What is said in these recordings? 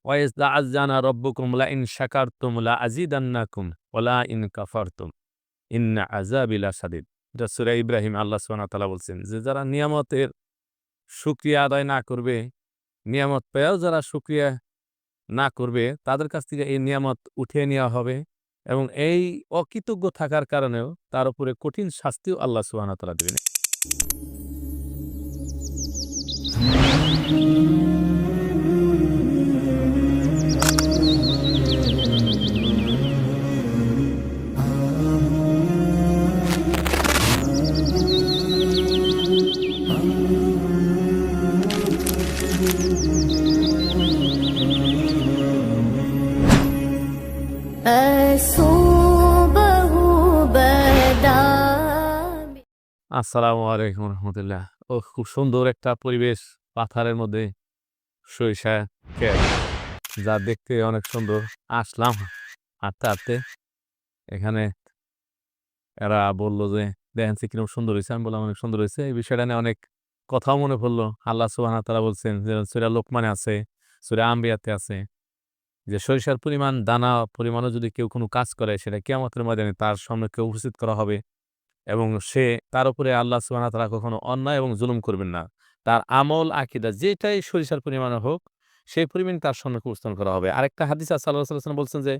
Wise আযানা রাব্বুকুম লা in শাকারতুম লা আযীদান্নাকুম ওয়া লা ইন কাফারতুম ইন্না আযাবি লাশাদীদ। এটা সূরা ইব্রাহিম আল্লাহ সুবহানাহু ওয়া তাআলা বলছেন যে যারা নিয়ামতের শুকরিয়া আদায় না করবে, নিয়ামত পেয়েও যারা শুকরিয়া না করবে, তাদের কাছ থেকে এই নিয়ামত উঠিয়ে নেওয়া হবে এবং এই অকৃতজ্ঞ থাকার কারণেও তার উপরে কঠিন শাস্তিও আল্লাহ সুবহানাহু ওয়া তাআলা দিবেন। أصوبه بدا আসসালামু আলাইকুম রহমতুল্লাহ। খুব সুন্দর একটা পরিবেশ, পাথারের মধ্যে সরিষা ক্ষেত, যা দেখতে অনেক সুন্দর। আসলাম হাঁটতে হাঁটতে, এখানে এরা বলল যে দেখেন কিরকম সুন্দর হয়েছে। আমি বললাম অনেক সুন্দর হয়েছে। এই বিষয়টা নিয়ে অনেক কথাও মনে পড়লো। আল্লাহ সুবহানাহু ওয়া তাআলা বলছেন যে সূরা লোকমানে আছে, সূরা আম্বিয়াতে আছে যে সরিষার পরিমাণ দানা পরিমাণও যদি কেউ কোনো কাজ করে, সেটা কিয়ামতের ময়দানে তার সম্মুখে উপস্থিত করা হবে এবং সে তার উপরে আল্লাহ সুবহানাহু ওয়া তাআলা কখনো অন্যায় এবং জুলুম করবেন না। তার আমল আকীদা যেটাই সরিষার পরিমাণে হোক, সেই পরিমাণ তার সম্মুখে উপস্থাপন করা হবে। আরেকটা হাদিস আছে, সাল্লাল্লাহু আলাইহি ওয়াসাল্লাম বলছেন যে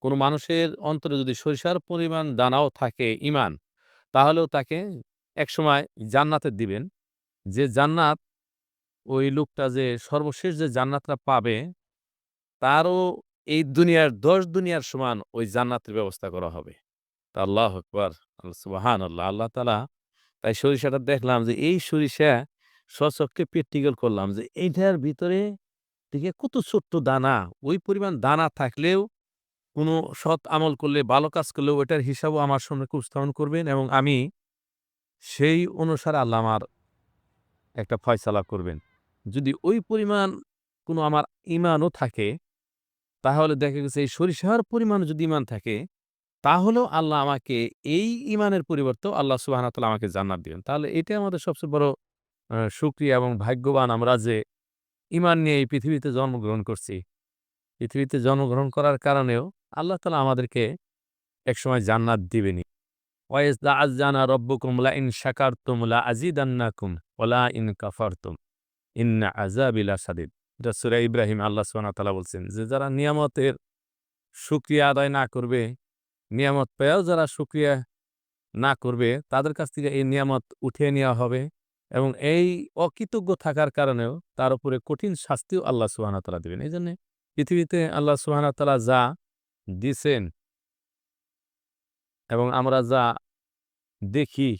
কোন মানুষের অন্তরে যদি সরিষার পরিমাণ দানাও থাকে ঈমান, তাহলেও তাকে একসময় জান্নাতে দিবেন। যে জান্নাত, ওই লোকটা যে সর্বশেষ যে জান্নাতটা পাবে, তারও এই দুনিয়ার ১০ দুনিয়ার সমান ওই জান্নাতের ব্যবস্থা করা হবে। তা আল্লাহু আকবার! সুবহানাল্লাহ! আল্লাহ তাআলা, তাই সরিষাটা দেখলাম যে এই সরিষা স্বচক্ষে প্র্যাকটিক্যাল করলাম যে এইটার ভিতরে থেকে কত ছোট্ট দানা, ওই পরিমাণ দানা থাকলেও কোনো সৎ আমল করলে, ভালো কাজ করলেও ওইটার হিসাবও আমার সম্মুখে উপস্থাপন করবেন এবং আমি সেই অনুসারে আল্লাহ আমার একটা ফয়সালা করবেন। যদি ওই পরিমাণ কোনো আমার ঈমানও থাকে, তাহলে দেখা গেছে এই সরিষার পরিমাণ যদি ঈমান থাকে, তাহলেও আল্লাহ আমাকে এই ঈমানের পরিবর্তেও আল্লাহ সুবহানাহু ওয়া তাআলা আমাকে জান্নাত দিবেন। তাহলে এটাই আমাদের সবচেয়ে বড় শুকরিয়া এবং ভাগ্যবান আমরা যে ঈমান নিয়ে এই পৃথিবীতে জন্মগ্রহণ করছি। পৃথিবীতে জন্মগ্রহণ করার কারণেও আল্লাহ তাআলা আমাদেরকে একসময় জান্নাত দিবেনই। ওয়াইজ আযানা রাব্বুকুম লা ইন শাকারতুম লা আযীদান্নাকুম ওয়া লা ইন কাফারতুম ইন্না আযাবি লাশাদীদ। এটা সূরা ইব্রাহিম আল্লাহ সুবহানাহু ওয়া তাআলা বলছেন যে যারা নিয়ামতের শুকরিয়া আদায় না করবে, নিয়ামত পেয়েও যারা শুকরিয়া না করবে, তাদের কাছ থেকে এই নিয়ামত উঠিয়ে নেওয়া হবে এবং এই অকৃতজ্ঞ থাকার কারণেও তার উপরে কঠিন শাস্তিও আল্লাহ সুবহানাহু ওয়া তাআলা দিবেন। এইজন্যে পৃথিবীতে আল্লাহ সুবহানাহু ওয়া তাআলা যা দিছেন এবং আমরা যা দেখি,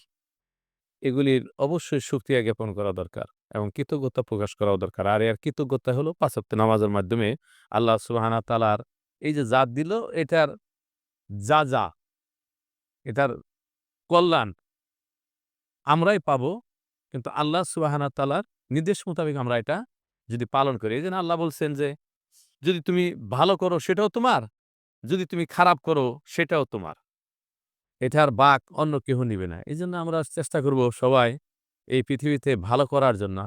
এগুলির অবশ্যই শুকরিয়া জ্ঞাপন করা দরকার এবং কৃতজ্ঞতা প্রকাশ করাও দরকার। আর এর কৃতজ্ঞতা হলো ৫ ওয়াক্ত নামাজের মাধ্যমে আল্লাহ সুবহানাহু ওয়া তাআলার এই যে যা দিল, এটার যা এটার কল্যাণ আমরাই পাবো। কিন্তু আল্লাহ সুবহানাহু ওয়া তাআলার নির্দেশ মোতাবেক আমরা এটা যদি পালন করি। এইজন্য আল্লাহ বলছেন যে, যদি তুমি ভালো করো সেটাও তোমার, যদি তুমি খারাপ করো সেটাও তোমার। এটার ভাগ অন্য কেউ নিবে না। এজন্য আমরা চেষ্টা করব সবাই এই পৃথিবীতে ভালো করার জন্য।